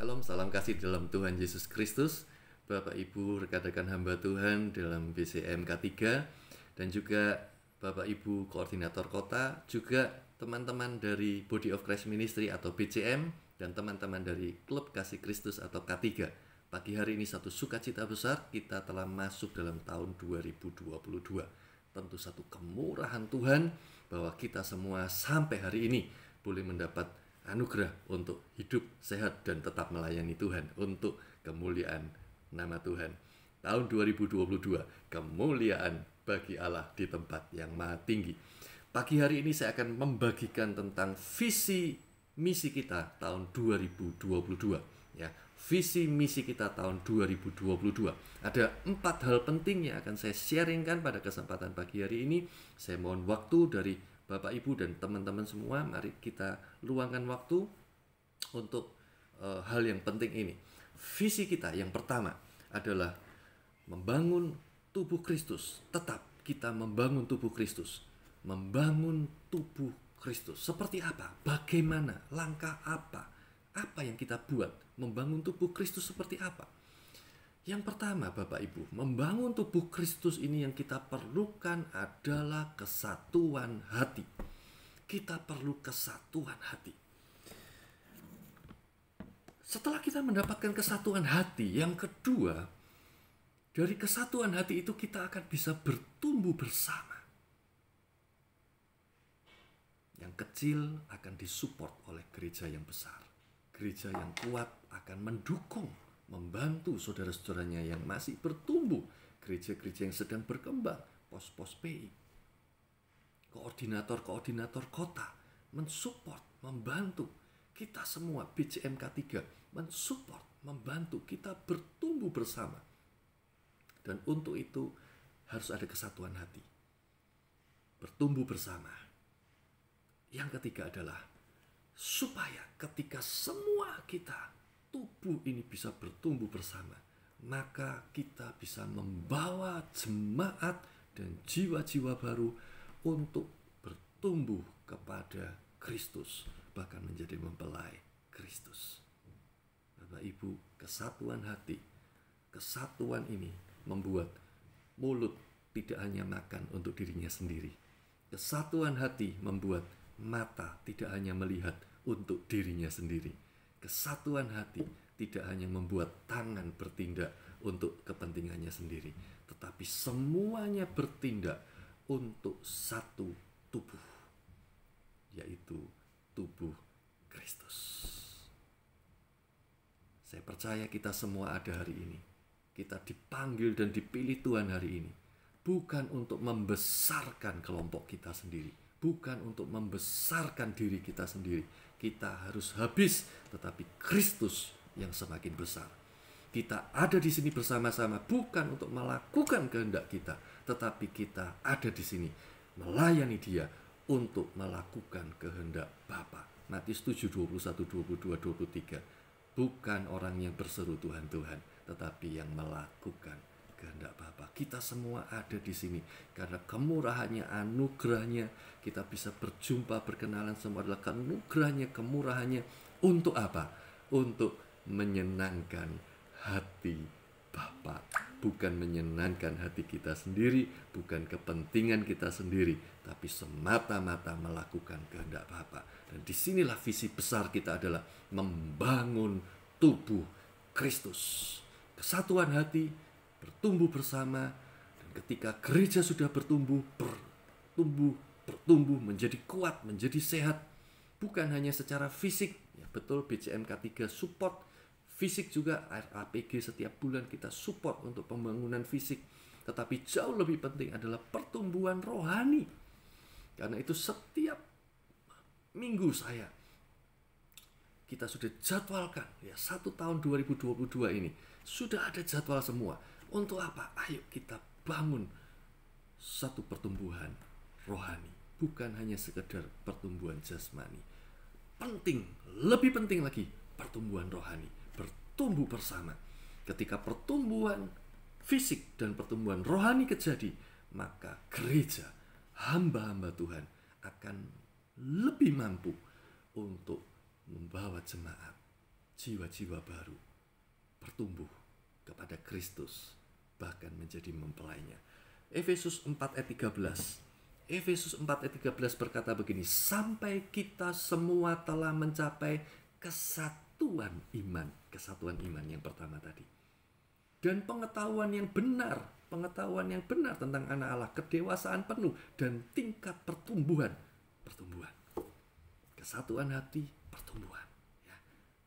Shalom, salam kasih dalam Tuhan Yesus Kristus. Bapak Ibu rekan-rekan hamba Tuhan dalam BCM K3 dan juga Bapak Ibu koordinator kota, juga teman-teman dari Body of Christ Ministry atau BCM dan teman-teman dari Klub Kasih Kristus atau K3. Pagi hari ini satu sukacita besar, kita telah masuk dalam tahun 2022. Tentu satu kemurahan Tuhan bahwa kita semua sampai hari ini boleh mendapat anugerah untuk hidup sehat dan tetap melayani Tuhan untuk kemuliaan nama Tuhan. Tahun 2022, kemuliaan bagi Allah di tempat yang maha tinggi. Pagi hari ini saya akan membagikan tentang visi misi kita tahun 2022. Ya, visi misi kita tahun 2022. Ada 4 hal penting yang akan saya sharingkan pada kesempatan pagi hari ini. Saya mohon waktu dari Bapak Ibu dan teman-teman semua, mari kita luangkan waktu untuk hal yang penting ini. Visi kita yang pertama adalah membangun tubuh Kristus. Tetap kita membangun tubuh Kristus. Membangun tubuh Kristus. Seperti apa? Bagaimana? Langkah apa? Apa yang kita buat? Membangun tubuh Kristus seperti apa? Yang pertama, Bapak Ibu, membangun tubuh Kristus ini yang kita perlukan adalah kesatuan hati. Kita perlu kesatuan hati. Setelah kita mendapatkan kesatuan hati, yang kedua, dari kesatuan hati itu kita akan bisa bertumbuh bersama. Yang kecil akan disupport oleh gereja yang besar. Gereja yang kuat akan mendukung, membantu saudara-saudaranya yang masih bertumbuh, gereja-gereja yang sedang berkembang, pos-pos PI, koordinator-koordinator kota, mensupport, membantu kita semua, BCM K3, mensupport, membantu kita bertumbuh bersama. Dan untuk itu harus ada kesatuan hati, bertumbuh bersama. Yang ketiga adalah supaya ketika semua kita tubuh ini bisa bertumbuh bersama, maka kita bisa membawa jemaat dan jiwa-jiwa baru untuk bertumbuh kepada Kristus, bahkan menjadi mempelai Kristus. Bapak Ibu, kesatuan hati, kesatuan ini membuat mulut tidak hanya makan untuk dirinya sendiri. Kesatuan hati membuat mata tidak hanya melihat untuk dirinya sendiri. Kesatuan hati tidak hanya membuat tangan bertindak untuk kepentingannya sendiri, tetapi semuanya bertindak untuk satu tubuh, yaitu tubuh Kristus. Saya percaya kita semua ada hari ini. Kita dipanggil dan dipilih Tuhan hari ini, bukan untuk membesarkan kelompok kita sendiri, bukan untuk membesarkan diri kita sendiri. Kita harus habis, tetapi Kristus yang semakin besar. Kita ada di sini bersama-sama bukan untuk melakukan kehendak kita, tetapi kita ada di sini melayani Dia untuk melakukan kehendak Bapa. Matius 7, 21, 22, 23. Bukan orang yang berseru Tuhan, Tuhan, tetapi yang melakukan kehendak Bapa. Kita semua ada di sini karena kemurahannya, anugerahnya, kita bisa berjumpa, berkenalan, semua adalah anugerahnya, kemurahannya. Untuk apa? Untuk menyenangkan hati Bapa, bukan menyenangkan hati kita sendiri, bukan kepentingan kita sendiri, tapi semata-mata melakukan kehendak Bapa. Dan disinilah visi besar kita adalah membangun tubuh Kristus. Kesatuan hati, bertumbuh bersama, dan ketika gereja sudah bertumbuh menjadi kuat, menjadi sehat, bukan hanya secara fisik, ya betul, BCM K3 support fisik juga, RAPG setiap bulan kita support untuk pembangunan fisik, tetapi jauh lebih penting adalah pertumbuhan rohani. Karena itu setiap minggu kita sudah jadwalkan, ya 1 tahun 2022 ini sudah ada jadwal semua. Untuk apa? Ayo kita bangun satu pertumbuhan rohani, bukan hanya sekedar pertumbuhan jasmani. Penting, lebih penting lagi pertumbuhan rohani, bertumbuh bersama. Ketika pertumbuhan fisik dan pertumbuhan rohani terjadi, maka gereja, hamba-hamba Tuhan akan lebih mampu untuk membawa jemaat jiwa-jiwa baru bertumbuh kepada Kristus, bahkan menjadi mempelainya. Efesus 4 ayat 13. Efesus 4 ayat 13 berkata begini, sampai kita semua telah mencapai kesatuan iman yang pertama tadi. Dan pengetahuan yang benar tentang anak Allah, kedewasaan penuh dan tingkat pertumbuhan. Kesatuan hati, pertumbuhan. Ya.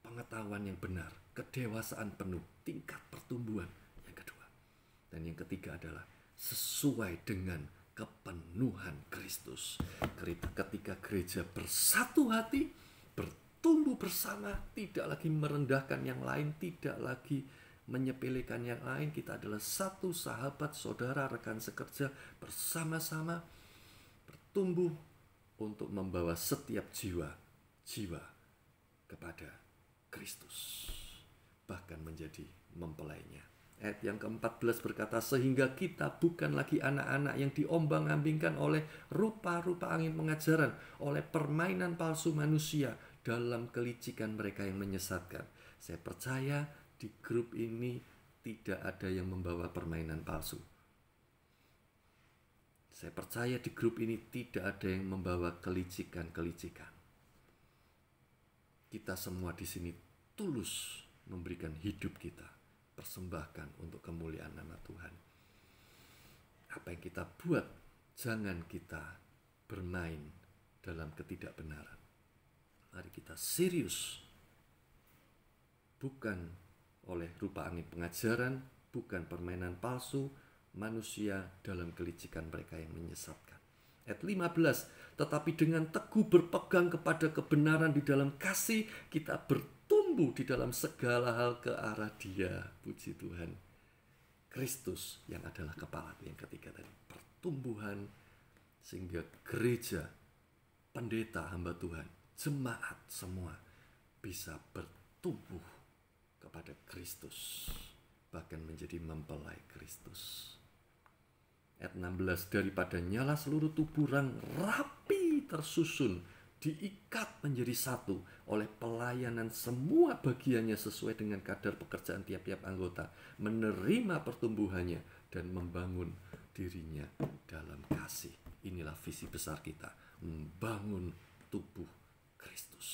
Pengetahuan yang benar, kedewasaan penuh, tingkat pertumbuhan yang kedua. Dan yang ketiga adalah sesuai dengan kepenuhan Kristus. Ketika gereja bersatu hati, bertumbuh bersama, tidak lagi merendahkan yang lain, tidak lagi menyepelekan yang lain. Kita adalah satu sahabat, saudara, rekan sekerja, bersama-sama bertumbuh untuk membawa setiap jiwa kepada Kristus, bahkan menjadi mempelainya. Ayat yang ke-14 berkata, sehingga kita bukan lagi anak-anak yang diombang-ambingkan oleh rupa-rupa angin pengajaran, oleh permainan palsu manusia dalam kelicikan mereka yang menyesatkan. Saya percaya di grup ini tidak ada yang membawa permainan palsu. Saya percaya di grup ini tidak ada yang membawa kelicikan-kelicikan. Kita semua di sini tulus memberikan hidup kita, persembahkan untuk kemuliaan nama Tuhan. Apa yang kita buat, jangan kita bermain dalam ketidakbenaran. Mari kita serius, bukan oleh rupa angin pengajaran, bukan permainan palsu manusia dalam kelicikan mereka yang menyesatkan. Ayat 15, tetapi dengan teguh berpegang kepada kebenaran di dalam kasih, kita bertumbuh di dalam segala hal ke arah Dia. Puji Tuhan. Kristus yang adalah kepala. Yang ketiga tadi, pertumbuhan sehingga gereja, pendeta, hamba Tuhan, jemaat semua bisa bertumbuh kepada Kristus, bahkan menjadi mempelai Kristus. Ayat 16, daripada nyala seluruh tubuh yang rapi tersusun, diikat menjadi satu oleh pelayanan semua bagiannya sesuai dengan kadar pekerjaan tiap-tiap anggota, menerima pertumbuhannya dan membangun dirinya dalam kasih. Inilah visi besar kita, membangun tubuh Kristus.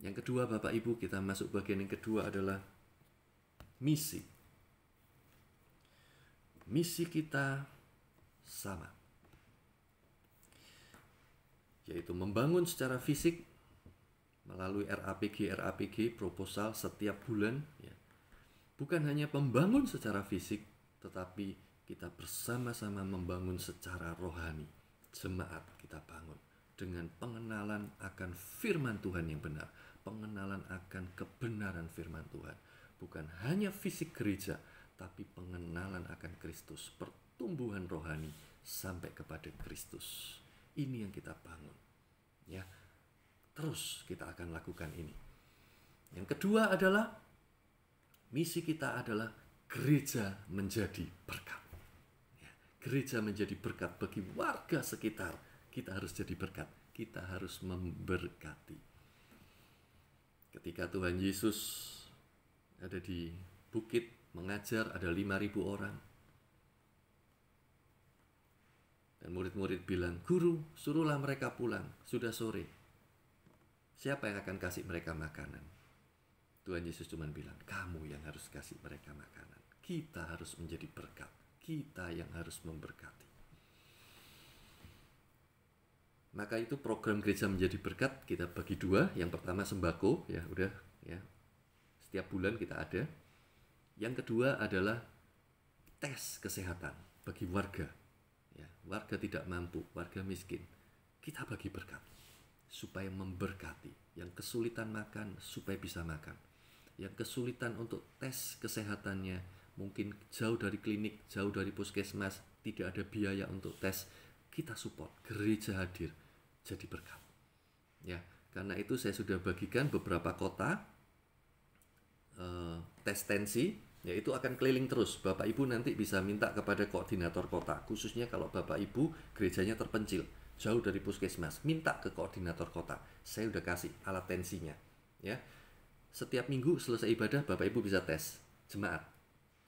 Yang kedua, Bapak Ibu, kita masuk bagian yang kedua adalah misi. Misi kita sama, yaitu membangun secara fisik melalui RAPG proposal setiap bulan. Ya. Bukan hanya membangun secara fisik, tetapi kita bersama-sama membangun secara rohani. Jemaat kita bangun dengan pengenalan akan firman Tuhan yang benar, pengenalan akan kebenaran firman Tuhan. Bukan hanya fisik gereja, tapi pengenalan akan Kristus, pertumbuhan rohani sampai kepada Kristus. Ini yang kita bangun. Ya. Terus kita akan lakukan ini. Yang kedua adalah misi kita adalah gereja menjadi berkat. Ya. Gereja menjadi berkat bagi warga sekitar. Kita harus jadi berkat. Kita harus memberkati. Ketika Tuhan Yesus ada di bukit mengajar, ada 5.000 orang. Dan murid-murid bilang, guru, suruhlah mereka pulang, sudah sore. Siapa yang akan kasih mereka makanan? Tuhan Yesus cuma bilang, kamu yang harus kasih mereka makanan. Kita harus menjadi berkat. Kita yang harus memberkati. Maka itu program gereja menjadi berkat kita bagi dua. Yang pertama sembako, ya udah, ya. Setiap bulan kita ada. Yang kedua adalah tes kesehatan bagi warga. Ya, warga tidak mampu, warga miskin. Kita bagi berkat supaya memberkati. Yang kesulitan makan supaya bisa makan. Yang kesulitan untuk tes kesehatannya, mungkin jauh dari klinik, jauh dari puskesmas, tidak ada biaya untuk tes. Kita support, gereja hadir, jadi berkat. Ya, karena itu saya sudah bagikan beberapa kota tes tensi. Ya, itu akan keliling terus. Bapak Ibu nanti bisa minta kepada koordinator kota, khususnya kalau Bapak Ibu gerejanya terpencil, jauh dari puskesmas, minta ke koordinator kota. Saya udah kasih alat tensinya. ya. Setiap minggu selesai ibadah, Bapak Ibu bisa tes jemaat.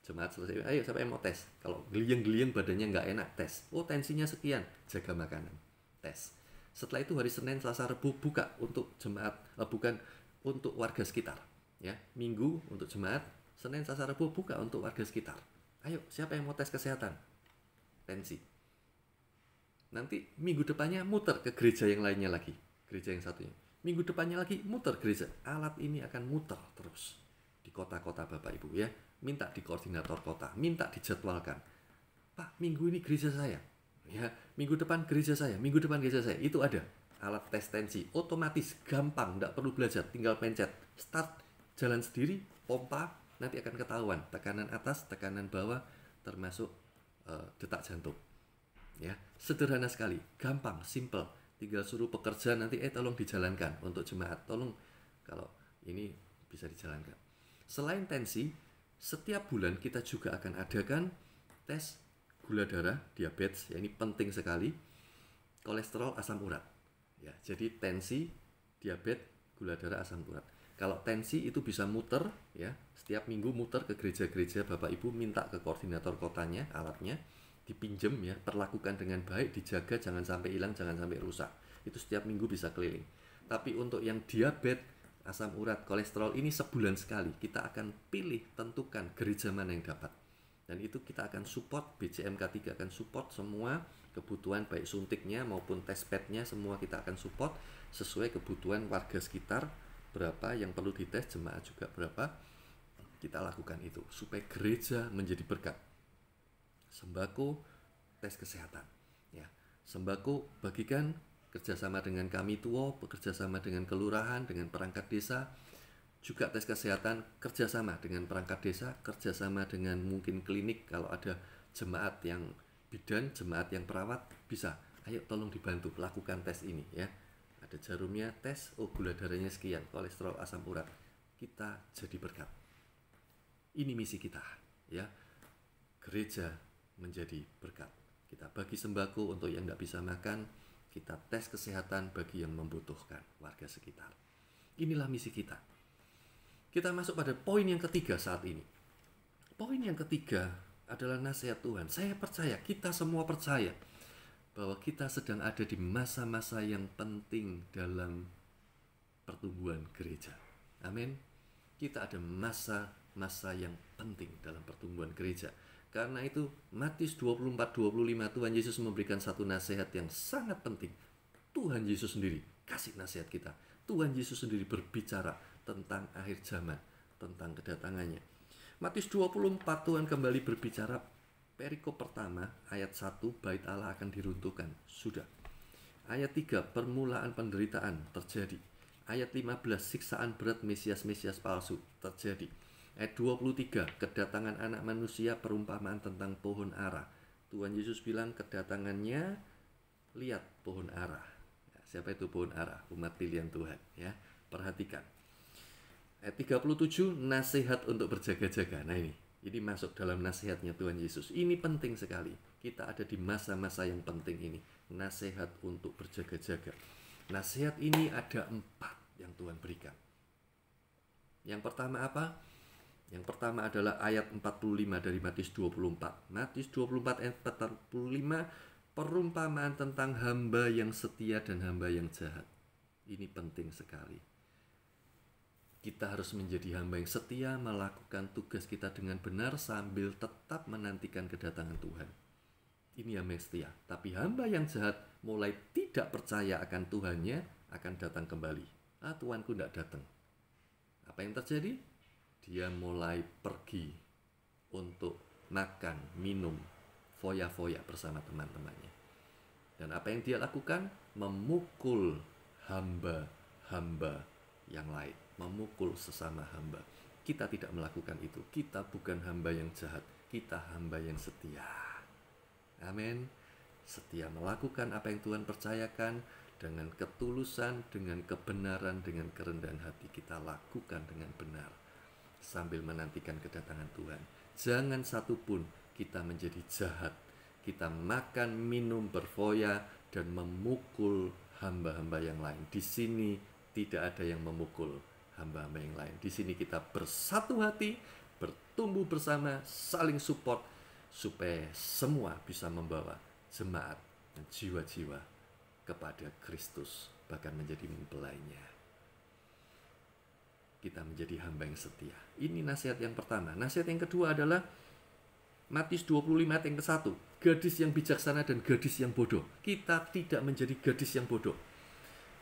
Jemaat selesai, ayo siapa yang mau tes? Kalau geliang-geliang badannya nggak enak, tes. Oh, tensinya sekian, jaga makanan, tes. Setelah itu hari Senin, Selasa, Rabu buka untuk jemaat, bukan untuk warga sekitar. Ya, Minggu untuk jemaat, Senin, Selasa, Rabu buka untuk warga sekitar. Ayo, siapa yang mau tes kesehatan? Tensi. Nanti minggu depannya muter ke gereja yang lainnya lagi, gereja yang satunya. Minggu depannya lagi muter gereja. Alat ini akan muter terus di kota-kota Bapak Ibu ya. Minta di koordinator kota, minta dijadwalkan. Pak, minggu ini gereja saya. Ya, minggu depan gereja saya, minggu depan gereja saya. Itu ada alat tes tensi, otomatis, gampang, tidak perlu belajar, tinggal pencet, start, jalan sendiri, pompa, nanti akan ketahuan tekanan atas, tekanan bawah, termasuk detak jantung. Ya, sederhana sekali, gampang, simple. Tinggal suruh pekerja nanti tolong dijalankan untuk jemaat. Tolong kalau ini bisa dijalankan. Selain tensi, setiap bulan kita juga akan adakan tes gula darah, diabetes, ya ini penting sekali. Kolesterol, asam urat. Ya, jadi tensi, diabetes, gula darah, asam urat. Kalau tensi itu bisa muter ya, setiap minggu muter ke gereja-gereja, Bapak Ibu minta ke koordinator kotanya alatnya, dipinjem ya, perlakukan dengan baik, dijaga, jangan sampai hilang, jangan sampai rusak. Itu setiap minggu bisa keliling. Tapi untuk yang diabetes, asam urat, kolesterol ini sebulan sekali kita akan pilih, tentukan gereja mana yang dapat. Dan itu kita akan support, BCMK3 akan support semua kebutuhan baik suntiknya maupun test padnya, semua kita akan support sesuai kebutuhan warga sekitar, berapa yang perlu dites, jemaat juga berapa, kita lakukan itu supaya gereja menjadi berkat. Sembako, tes kesehatan ya. Sembako bagikan kerjasama dengan kami tua, bekerjasama dengan kelurahan, dengan perangkat desa, juga tes kesehatan kerjasama dengan perangkat desa, kerjasama dengan mungkin klinik. Kalau ada jemaat yang bidan, jemaat yang perawat, bisa, ayo tolong dibantu lakukan tes ini ya. Ada jarumnya, tes, oh gula darahnya sekian, kolesterol, asam urat, kita jadi berkat. Ini misi kita ya, gereja menjadi berkat. Kita bagi sembako untuk yang tidak bisa makan, kita tes kesehatan bagi yang membutuhkan, warga sekitar. Inilah misi kita. Kita masuk pada poin yang ketiga saat ini. Poin yang ketiga adalah nasihat Tuhan. Saya percaya, kita semua percaya bahwa kita sedang ada di masa-masa yang penting dalam pertumbuhan gereja. Amin. Kita ada masa-masa yang penting dalam pertumbuhan gereja. Karena itu Matius 24-25 Tuhan Yesus memberikan satu nasihat yang sangat penting. Tuhan Yesus sendiri kasih nasihat kita. Tuhan Yesus sendiri berbicara tentang akhir zaman, tentang kedatangannya. Matius 24 Tuhan kembali berbicara, perikop pertama ayat 1, bait Allah akan diruntuhkan. Sudah. Ayat 3, permulaan penderitaan terjadi. Ayat 15, siksaan berat Mesias-Mesias palsu terjadi. Ayat 23, kedatangan anak manusia, perumpamaan tentang pohon ara. Tuhan Yesus bilang kedatangannya, lihat pohon ara. Ya, siapa itu pohon ara? Umat pilihan Tuhan ya. Perhatikan. Ayat 37, nasihat untuk berjaga-jaga. Nah ini masuk dalam nasihatnya Tuhan Yesus. Ini penting sekali. Kita ada di masa-masa yang penting ini. Nasihat untuk berjaga-jaga. Nasihat ini ada 4 yang Tuhan berikan. Yang pertama apa? Yang pertama adalah ayat 45 dari Matius 24. Matius 24 ayat 45, perumpamaan tentang hamba yang setia dan hamba yang jahat. Ini penting sekali. Kita harus menjadi hamba yang setia, melakukan tugas kita dengan benar sambil tetap menantikan kedatangan Tuhan. Ini hamba yang setia. Tapi hamba yang jahat mulai tidak percaya akan Tuhannya, akan datang kembali. Tuhanku tidak datang. Apa yang terjadi? Dia mulai pergi untuk makan, minum, foya-foya bersama teman-temannya. Dan apa yang dia lakukan? Memukul hamba-hamba yang lain, memukul sesama hamba. Kita tidak melakukan itu. Kita bukan hamba yang jahat, kita hamba yang setia. Amin. Setia melakukan apa yang Tuhan percayakan dengan ketulusan, dengan kebenaran, dengan kerendahan hati. Kita lakukan dengan benar sambil menantikan kedatangan Tuhan. Jangan satupun kita menjadi jahat. Kita makan, minum, berfoya, dan memukul hamba-hamba yang lain. Di sini tidak ada yang memukul hamba-hamba yang lain. Di sini kita bersatu hati, bertumbuh bersama, saling support, supaya semua bisa membawa jemaat dan jiwa-jiwa kepada Kristus, bahkan menjadi mempelainya. Kita menjadi hamba yang setia. Ini nasihat yang pertama. Nasihat yang kedua adalah Matius 25 ayat yang ke-1. Gadis yang bijaksana dan gadis yang bodoh. Kita tidak menjadi gadis yang bodoh.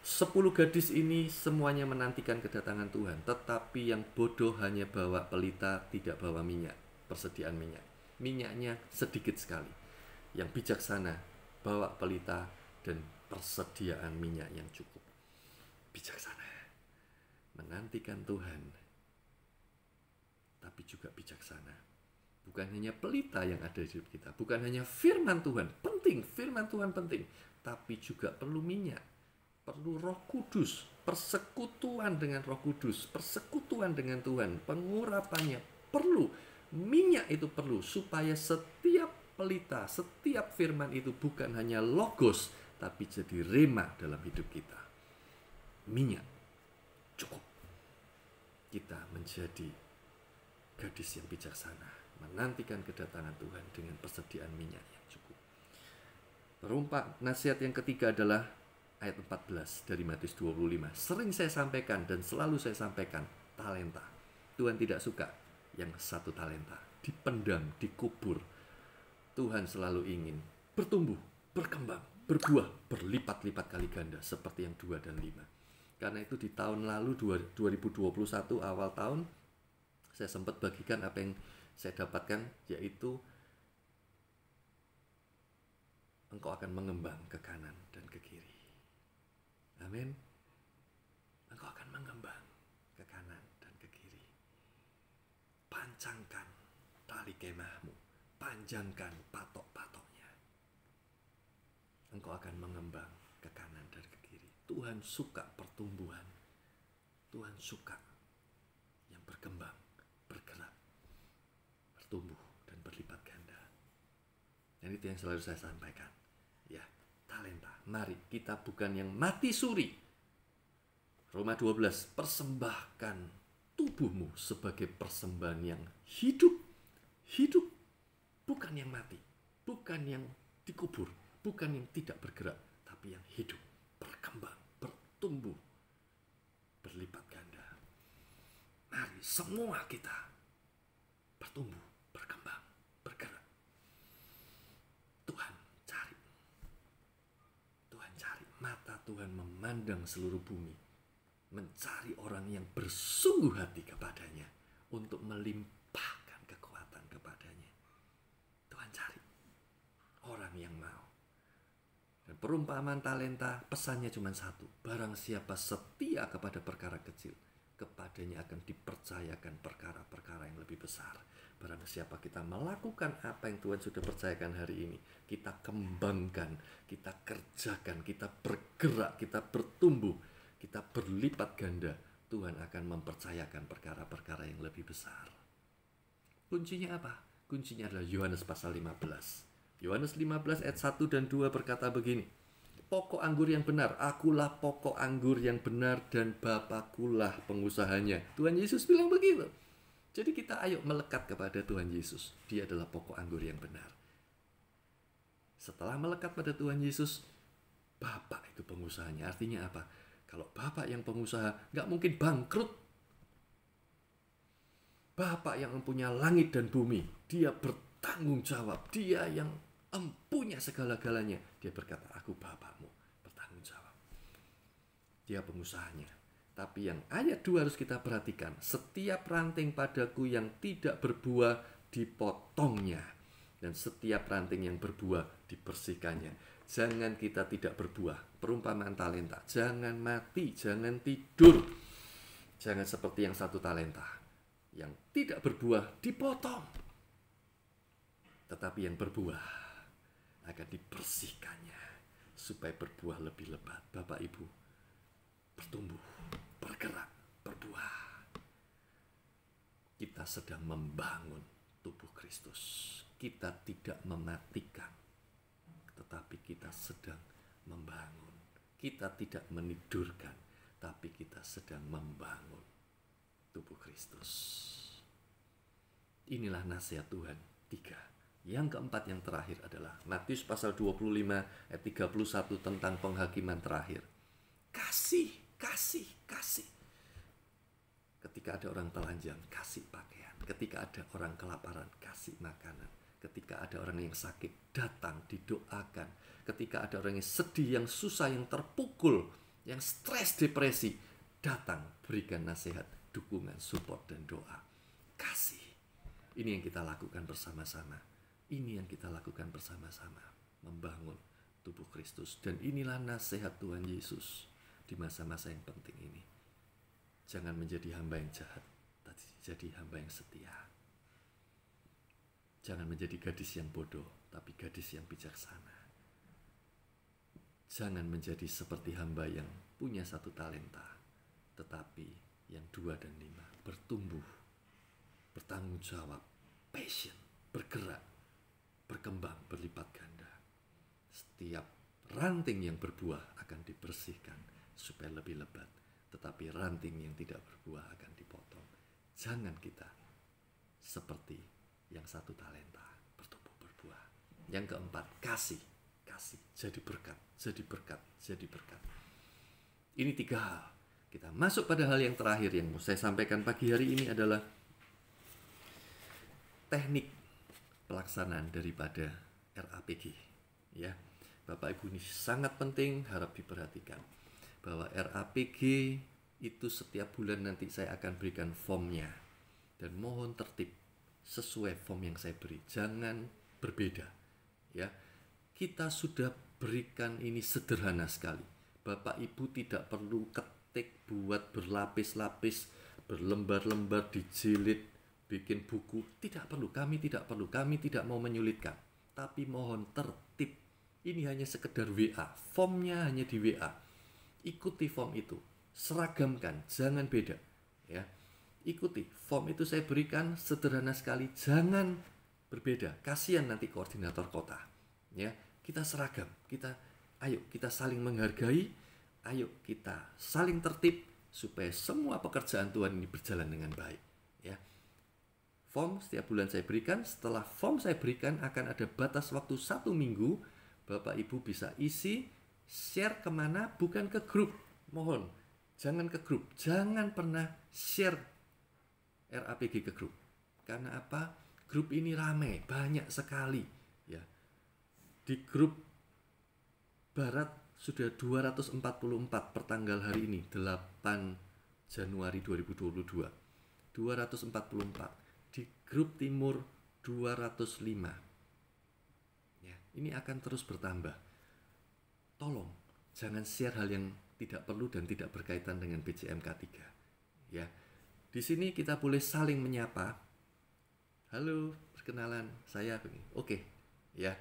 10 gadis ini semuanya menantikan kedatangan Tuhan. Tetapi yang bodoh hanya bawa pelita, tidak bawa minyak. Persediaan minyak. Minyaknya sedikit sekali. Yang bijaksana bawa pelita dan persediaan minyak yang cukup. Bijaksana. Menantikan Tuhan. Tapi juga bijaksana. Bukan hanya pelita yang ada di hidup kita, bukan hanya firman Tuhan, penting, firman Tuhan penting, tapi juga perlu minyak, perlu Roh Kudus, persekutuan dengan Roh Kudus, persekutuan dengan Tuhan, pengurapannya perlu, minyak itu perlu, supaya setiap pelita, setiap firman itu bukan hanya logos, tapi jadi rema dalam hidup kita. Minyak cukup. Kita menjadi gadis yang bijaksana, menantikan kedatangan Tuhan dengan persediaan minyak yang cukup. Nasihat yang ketiga adalah ayat 14 dari Matius 25. Sering saya sampaikan dan selalu saya sampaikan, talenta. Tuhan tidak suka yang 1 talenta dipendam, dikubur. Tuhan selalu ingin bertumbuh, berkembang, berbuah, berlipat-lipat kali ganda seperti yang 2 dan 5. Karena itu di tahun lalu 2021 awal tahun saya sempat bagikan apa yang saya dapatkan, yaitu engkau akan mengembang ke kanan dan ke kiri. Amin. Engkau akan mengembang ke kanan dan ke kiri. Pancangkan tali kemahmu, panjangkan patok-patoknya. Engkau akan mengembang ke kanan dan ke kiri. Tuhan suka pertumbuhan. Tuhan suka yang berkembang, bergerak, bertumbuh dan berlipat ganda. Dan itu yang selalu saya sampaikan. Ya, talenta. Mari kita bukan yang mati suri. Roma 12, persembahkan tubuhmu sebagai persembahan yang hidup. Hidup. Bukan yang mati. Bukan yang dikubur. Bukan yang tidak bergerak. Tapi yang hidup. Berkembang. Bertumbuh. Berlipat ganda. Mari semua kita bertumbuh, berkembang, bergerak. Tuhan cari. Tuhan cari. Mata Tuhan memandang seluruh bumi. Mencari orang yang bersungguh hati kepadanya. Untuk melimpahkan kekuatan kepadanya. Tuhan cari. Orang yang mau. Dan perumpamaan talenta, pesannya cuma satu. Barang siapa setia kepada perkara kecil, kepadanya akan dipercayakan perkara-perkara yang lebih besar. Barang siapa kita melakukan apa yang Tuhan sudah percayakan hari ini, kita kembangkan, kita kerjakan, kita bergerak, kita bertumbuh, kita berlipat ganda, Tuhan akan mempercayakan perkara-perkara yang lebih besar. Kuncinya apa? Kuncinya adalah Yohanes pasal 15. Yohanes 15 ayat 1 dan 2 berkata begini. Pokok anggur yang benar, akulah pokok anggur yang benar dan Bapakulah pengusahanya. Tuhan Yesus bilang begitu. Jadi kita ayo melekat kepada Tuhan Yesus. Dia adalah pokok anggur yang benar. Setelah melekat pada Tuhan Yesus, Bapak itu pengusahanya. Artinya apa? Kalau Bapak yang pengusaha, gak mungkin bangkrut. Bapak yang mempunyai langit dan bumi, dia bertanggung jawab. Dia yang empunya segala-galanya. Dia berkata, aku Bapakmu, bertanggung jawab. Dia pengusahanya. Tapi yang ayat 2 harus kita perhatikan. Setiap ranting padaku yang tidak berbuah dipotongnya. Dan setiap ranting yang berbuah dibersihkannya. Jangan kita tidak berbuah. Perumpamaan talenta. Jangan mati, jangan tidur. Jangan seperti yang 1 talenta. Yang tidak berbuah dipotong. Tetapi yang berbuah akan dibersihkannya supaya berbuah lebih lebat. Bapak Ibu, bertumbuh, bergerak, berbuah. Kita sedang membangun tubuh Kristus. Kita tidak mematikan, tetapi kita sedang membangun. Kita tidak menidurkan, tapi kita sedang membangun. Kristus. Inilah nasihat Tuhan. 3. Yang keempat, yang terakhir adalah Matius pasal 25 ayat 31 tentang penghakiman terakhir. Kasih, kasih, kasih. Ketika ada orang telanjang, kasih pakaian. Ketika ada orang kelaparan, kasih makanan. Ketika ada orang yang sakit, datang, didoakan. Ketika ada orang yang sedih, yang susah, yang terpukul, yang stres, depresi, datang, berikan nasihat, dukungan, support, dan doa. Kasih. Ini yang kita lakukan bersama-sama. Ini yang kita lakukan bersama-sama. Membangun tubuh Kristus. Dan inilah nasihat Tuhan Yesus di masa-masa yang penting ini. Jangan menjadi hamba yang jahat, tapi jadi hamba yang setia. Jangan menjadi gadis yang bodoh, tapi gadis yang bijaksana. Jangan menjadi seperti hamba yang punya 1 talenta, tetapi yang 2 dan 5 bertumbuh, bertanggung jawab, passion, bergerak, berkembang, berlipat ganda. Setiap ranting yang berbuah akan dibersihkan supaya lebih lebat, tetapi ranting yang tidak berbuah akan dipotong. Jangan kita seperti yang 1 talenta bertumbuh berbuah. Yang keempat, kasih, kasih, jadi berkat, jadi berkat, jadi berkat. Ini 3 hal. Kita masuk pada hal yang terakhir yang mau saya sampaikan pagi hari ini adalah teknik pelaksanaan daripada RAPG. Ya, Bapak Ibu, ini sangat penting, harap diperhatikan bahwa RAPG itu setiap bulan nanti saya akan berikan formnya, dan mohon tertib sesuai form yang saya beri, jangan berbeda. Ya, kita sudah berikan ini sederhana sekali. Bapak Ibu tidak perlu ketik, buat berlapis-lapis, berlembar-lembar, dijilid, bikin buku. Tidak perlu, kami tidak perlu, kami tidak mau menyulitkan. Tapi mohon tertib. Ini hanya sekedar WA, formnya hanya di WA. Ikuti form itu, seragamkan, jangan beda. Ya, ikuti form itu saya berikan sederhana sekali, jangan berbeda. Kasihan nanti koordinator kota. Ya, kita seragam, ayo kita saling menghargai, ayo kita saling tertib supaya semua pekerjaan Tuhan ini berjalan dengan baik. Ya, form setiap bulan saya berikan. Setelah form saya berikan akan ada batas waktu 1 minggu. Bapak Ibu bisa isi, share kemana, bukan ke grup. Mohon, jangan ke grup, jangan pernah share RAPG ke grup. Karena apa? Grup ini ramai, banyak sekali. Ya, di grup Barat sudah 244 per tanggal hari ini, 8 Januari 2022. 244. Di grup Timur 205. Ya, ini akan terus bertambah. Tolong jangan share hal yang tidak perlu dan tidak berkaitan dengan BCM K3. Ya. Di sini kita boleh saling menyapa. Halo, perkenalan, saya begini. Oke. Ya.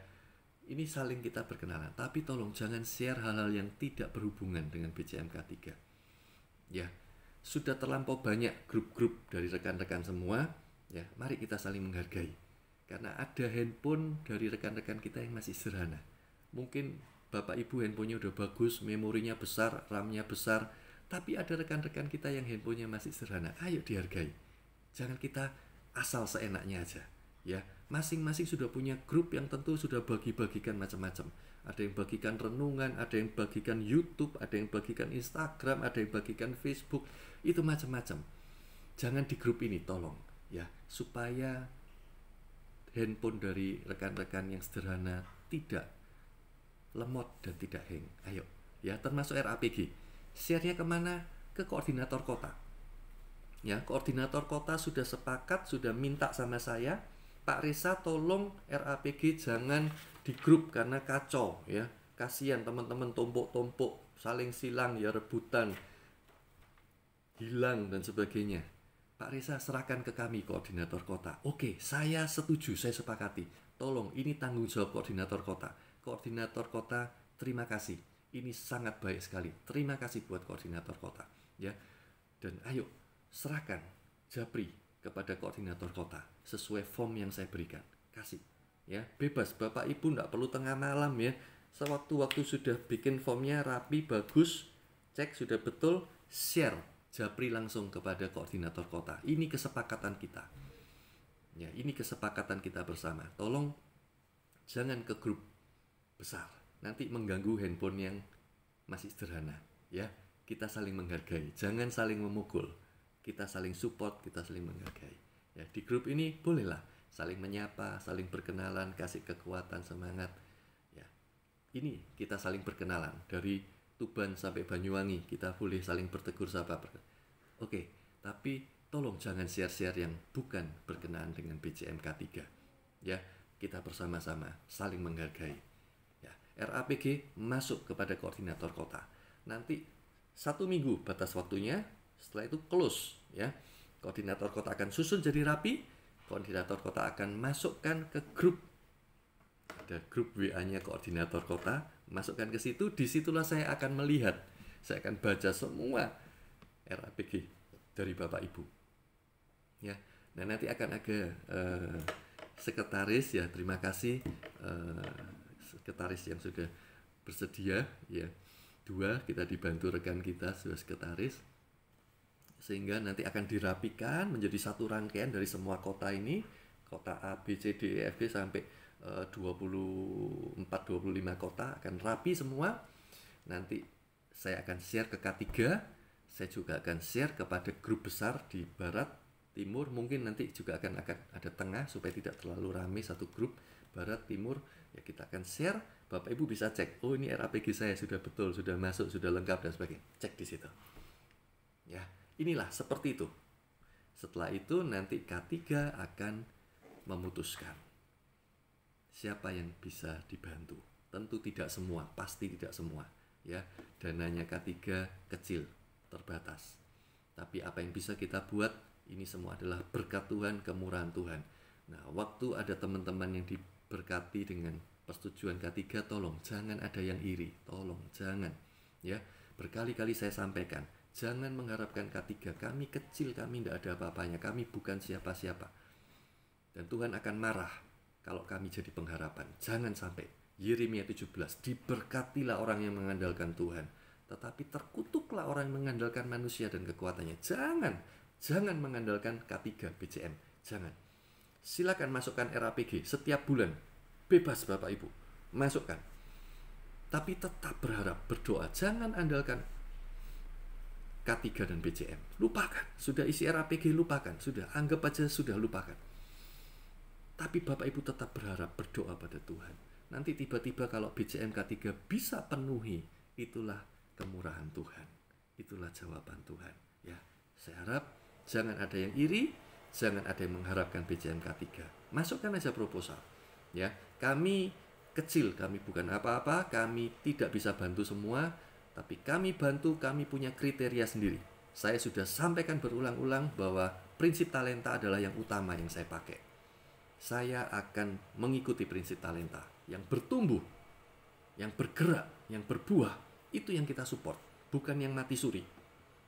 Ini saling kita berkenalan, tapi tolong jangan share hal-hal yang tidak berhubungan dengan BCM K3. Ya. Sudah terlampau banyak grup-grup dari rekan-rekan semua, ya. Mari kita saling menghargai. Karena ada handphone dari rekan-rekan kita yang masih sederhana. Mungkin Bapak Ibu handphonenya udah bagus, memorinya besar, RAM-nya besar, tapi ada rekan-rekan kita yang handphonenya masih sederhana. Ayo dihargai. Jangan kita asal seenaknya aja. Ya, masing-masing sudah punya grup yang tentu sudah bagi-bagikan macam-macam. Ada yang bagikan renungan, ada yang bagikan YouTube, ada yang bagikan Instagram, ada yang bagikan Facebook. Itu macam-macam. Jangan di grup ini, tolong. Ya, supaya handphone dari rekan-rekan yang sederhana tidak lemot dan tidak hang. Ayo, ya, termasuk RAPG. Share-nya kemana? Ke koordinator kota. Ya, koordinator kota sudah sepakat, sudah minta sama saya, Pak Reza tolong RAPG jangan di grup karena kacau, ya. Kasihan teman-teman tumpuk-tumpuk, saling silang, ya, rebutan, hilang dan sebagainya. Pak Reza serahkan ke kami koordinator kota. Oke, saya setuju, saya sepakati. Tolong, ini tanggung jawab koordinator kota. Koordinator kota, terima kasih. Ini sangat baik sekali. Terima kasih buat koordinator kota, ya. Dan ayo serahkan Japri kepada koordinator kota sesuai form yang saya berikan. Kasih, ya, bebas. Bapak Ibu enggak perlu tengah malam, ya. Sewaktu-waktu sudah bikin formnya rapi, bagus, cek sudah betul, share. japri langsung kepada koordinator kota. Ini kesepakatan kita. Ya, ini kesepakatan kita bersama. Tolong jangan ke grup besar. Nanti mengganggu handphone yang masih sederhana. Ya, kita saling menghargai. Jangan saling memukul. Kita saling support, kita saling menghargai. Ya, di grup ini bolehlah saling menyapa, saling berkenalan, kasih kekuatan, semangat. Ya, ini kita saling berkenalan dari Tuban sampai Banyuwangi, kita boleh saling bertegur sapa. Oke, tapi tolong jangan share-share yang bukan berkenaan dengan BCM K3. Ya, kita bersama-sama saling menghargai. Ya, RAPG masuk kepada koordinator kota. Nanti 1 minggu batas waktunya, setelah itu close. Ya, koordinator kota akan susun jadi rapi. Koordinator kota akan masukkan ke grup. Ada grup WA-nya koordinator kota, masukkan ke situ. Disitulah saya akan melihat, saya akan baca semua RAPG dari Bapak Ibu. Ya, nah nanti akan ada sekretaris, ya, terima kasih sekretaris yang sudah bersedia, ya, 2 kita dibantu rekan kita sudah sekretaris, sehingga nanti akan dirapikan menjadi satu rangkaian dari semua kota ini, kota A, B, C, D, E, F, G sampai 24-25 kota akan rapi semua. Nanti saya akan share ke K3, saya juga akan share kepada grup besar di barat, timur, mungkin nanti juga akan ada tengah supaya tidak terlalu ramai satu grup, barat, timur, ya kita akan share. Bapak Ibu bisa cek, oh ini RAPG saya sudah betul, sudah masuk, sudah lengkap dan sebagainya. Cek di situ. Ya, inilah seperti itu. Setelah itu nanti K3 akan memutuskan siapa yang bisa dibantu. Tentu tidak semua, pasti tidak semua. Ya, dananya K3 kecil, terbatas. Tapi apa yang bisa kita buat, ini semua adalah berkat Tuhan, kemurahan Tuhan. Nah, waktu ada teman-teman yang diberkati dengan persetujuan K3, tolong jangan ada yang iri, tolong jangan. Ya, berkali-kali saya sampaikan, jangan mengharapkan K3, kami kecil, kami tidak ada apa-apanya, kami bukan siapa-siapa. Dan Tuhan akan marah kalau kami jadi pengharapan. Jangan sampai. Yeremia 17, diberkatilah orang yang mengandalkan Tuhan, tetapi terkutuklah orang yang mengandalkan manusia dan kekuatannya. Jangan mengandalkan K3 BCM. Jangan. Silakan masukkan RAPG setiap bulan. Bebas Bapak Ibu. Masukkan. Tapi tetap berharap, berdoa. Jangan andalkan K3 dan BCM. Lupakan. Sudah isi RAPG, lupakan. Sudah, anggap aja sudah lupakan. Tapi Bapak Ibu tetap berharap, berdoa pada Tuhan. Nanti tiba-tiba kalau BCM K3 bisa penuhi, itulah kemurahan Tuhan. Itulah jawaban Tuhan. Ya, saya harap jangan ada yang iri, jangan ada yang mengharapkan BCM K3. Masukkan aja proposal. Ya, kami kecil, kami bukan apa-apa, kami tidak bisa bantu semua, tapi kami bantu, kami punya kriteria sendiri. Saya sudah sampaikan berulang-ulang bahwa prinsip talenta adalah yang utama yang saya pakai. Saya akan mengikuti prinsip talenta yang bertumbuh, yang bergerak, yang berbuah. Itu yang kita support, bukan yang mati suri,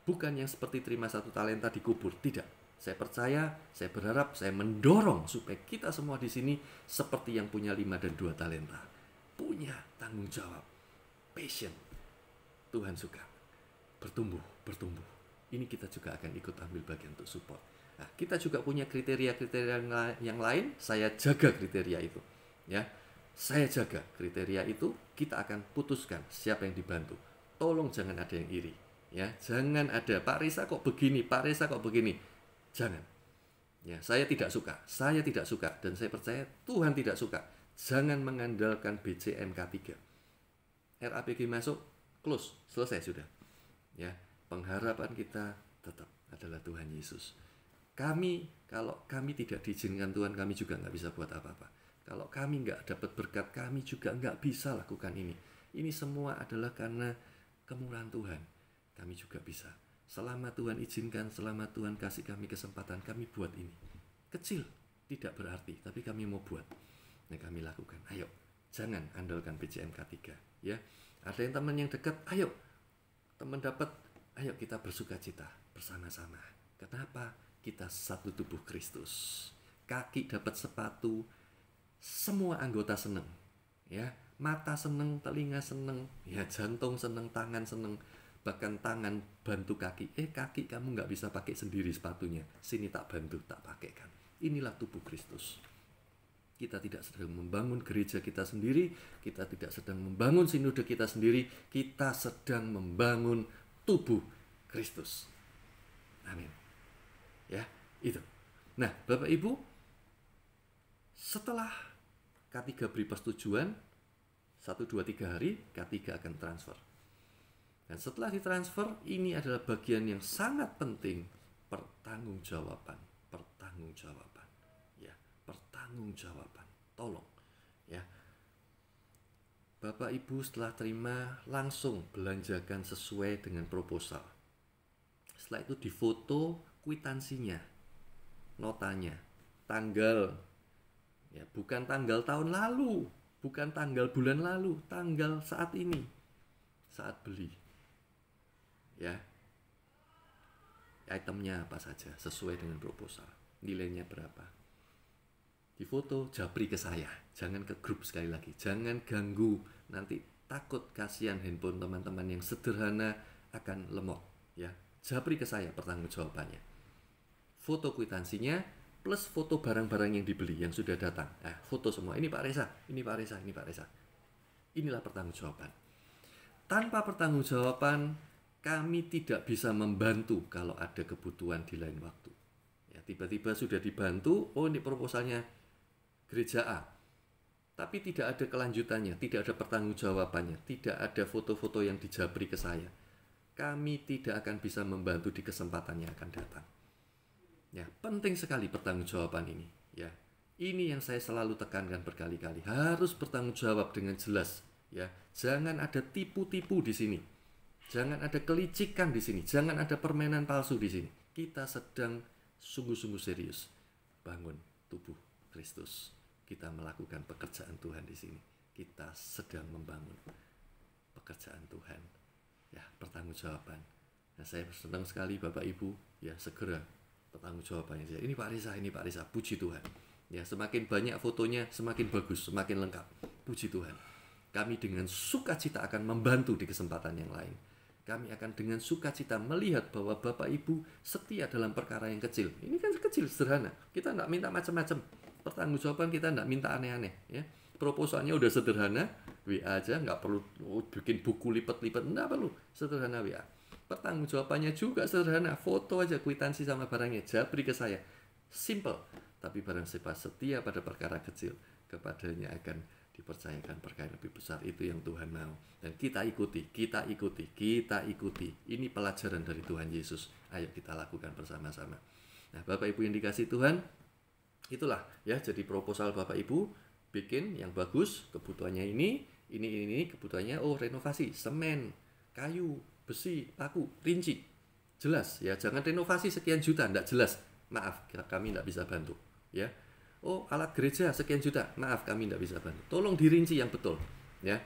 bukan yang seperti terima 1 talenta dikubur. Tidak, saya percaya, saya berharap, saya mendorong supaya kita semua di sini seperti yang punya 5 dan 2 talenta, punya tanggung jawab, passion. Tuhan suka bertumbuh. Ini kita juga akan ikut ambil bagian untuk support. Nah, kita juga punya kriteria-kriteria yang lain. Saya jaga kriteria itu, ya. Saya jaga kriteria itu. Kita akan putuskan siapa yang dibantu. Tolong jangan ada yang iri, ya. Jangan ada Pak Risa kok begini, Pak Risa kok begini. Jangan. Ya, saya tidak suka dan saya percaya Tuhan tidak suka. Jangan mengandalkan BCM K3. RAPG masuk, close, selesai sudah. Ya, pengharapan kita tetap adalah Tuhan Yesus. Kalau kami tidak diizinkan Tuhan, kami juga nggak bisa buat apa-apa. Kalau kami nggak dapat berkat, kami juga nggak bisa lakukan ini. Ini semua adalah karena kemurahan Tuhan. Kami juga bisa. Selama Tuhan izinkan, selama Tuhan kasih kami kesempatan, kami buat ini. Kecil, tidak berarti, tapi kami mau buat. Nah, kami lakukan. Ayo, jangan andalkan BCM K3. Ya, ada yang teman yang dekat, ayo. Teman dapat, ayo kita bersuka cita bersama-sama. Kenapa? Kita satu tubuh Kristus. Kaki dapat sepatu, semua anggota seneng, ya. Mata seneng, telinga seneng, ya, jantung seneng, tangan seneng. bahkan tangan bantu kaki. Kaki kamu nggak bisa pakai sendiri sepatunya, sini tak bantu, tak pakaikan. Inilah tubuh Kristus. Kita tidak sedang membangun gereja kita sendiri, kita tidak sedang membangun sinode kita sendiri, kita sedang membangun tubuh Kristus. Amin. Ya, itu. Nah, Bapak Ibu, setelah K3 beri persetujuan, 1, 2, 3 hari, K3 akan transfer. Dan setelah ditransfer, ini adalah bagian yang sangat penting, pertanggungjawaban. Ya, pertanggungjawaban. Tolong, ya. Bapak Ibu setelah terima, langsung belanjakan sesuai dengan proposal. Setelah itu difoto kwitansinya, notanya, tanggal, ya, bukan tanggal tahun lalu, bukan tanggal bulan lalu, tanggal saat ini, saat beli, ya, itemnya apa saja sesuai dengan proposal, nilainya berapa, difoto, japri ke saya, jangan ke grup, sekali lagi, jangan ganggu, nanti takut kasihan handphone teman-teman yang sederhana akan lemot, ya, japri ke saya pertanggungjawabannya, foto kwitansinya plus foto barang-barang yang dibeli yang sudah datang. Foto semua. Ini Pak Reza, ini Pak Reza, ini Pak Reza. Inilah pertanggungjawaban. Tanpa pertanggungjawaban, kami tidak bisa membantu kalau ada kebutuhan di lain waktu. Ya, tiba-tiba sudah dibantu, oh ini proposalnya gereja A. Tapi tidak ada kelanjutannya, tidak ada pertanggungjawabannya, tidak ada foto-foto yang dijabri ke saya. Kami tidak akan bisa membantu di kesempatan yang akan datang. Ya, penting sekali pertanggungjawaban ini, ya. Ini yang saya selalu tekankan berkali-kali, harus bertanggung jawab dengan jelas, ya. Jangan ada tipu-tipu di sini. Jangan ada kelicikan di sini, jangan ada permainan palsu di sini. Kita sedang sungguh-sungguh serius bangun tubuh Kristus. Kita melakukan pekerjaan Tuhan di sini. Kita sedang membangun pekerjaan Tuhan. Ya, pertanggungjawaban. Nah, saya senang sekali Bapak Ibu, ya, segera pertanggungjawabannya. Ini Pak Reza, puji Tuhan. Ya, semakin banyak fotonya, semakin bagus, semakin lengkap. Puji Tuhan. Kami dengan sukacita akan membantu di kesempatan yang lain. Kami akan dengan sukacita melihat bahwa Bapak Ibu setia dalam perkara yang kecil. Ini kan kecil, sederhana. Kita tidak minta macam-macam. Pertanggungjawaban kita tidak minta aneh-aneh. Ya. Proposalnya udah sederhana, WA aja, nggak perlu bikin buku lipat-lipat, nggak perlu. Sederhana WA. Pertanggungjawabannya juga sederhana, foto aja kwitansi sama barangnya, japri ke saya. Simple, tapi barang siapa setia pada perkara kecil, kepadanya akan dipercayakan perkara lebih besar. Itu yang Tuhan mau. Dan kita ikuti. Ini pelajaran dari Tuhan Yesus. Ayo kita lakukan bersama-sama. Nah, Bapak Ibu yang dikasihi Tuhan, itulah ya, jadi proposal Bapak Ibu bikin yang bagus, kebutuhannya ini kebutuhannya, renovasi, semen, kayu, besi, paku, rinci, jelas ya, jangan renovasi sekian juta, enggak jelas, maaf, kami enggak bisa bantu, ya. Alat gereja sekian juta, maaf, kami enggak bisa bantu. Tolong dirinci yang betul, ya,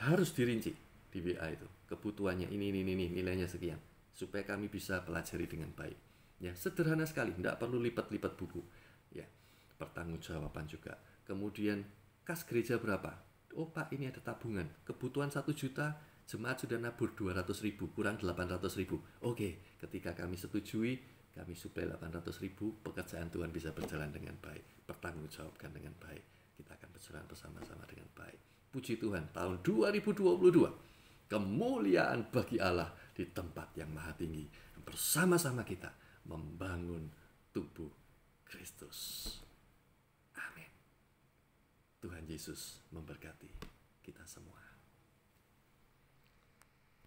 harus dirinci di WA itu, kebutuhannya ini, nilainya sekian, supaya kami bisa pelajari dengan baik, ya, sederhana sekali, enggak perlu lipat-lipat buku, ya, pertanggungjawaban juga. Kemudian kas gereja berapa? Pak, ini ada tabungan, kebutuhan 1 juta. Jemaat sudah nabur 200.000, kurang 800.000. Oke, ketika kami setujui, kami suplai 800.000, pekerjaan Tuhan bisa berjalan dengan baik, pertanggungjawabkan dengan baik. Kita akan berjalan bersama-sama dengan baik. Puji Tuhan, tahun 2022, kemuliaan bagi Allah di tempat yang maha tinggi. Bersama-sama kita membangun tubuh Kristus. Amin. Tuhan Yesus memberkati kita semua.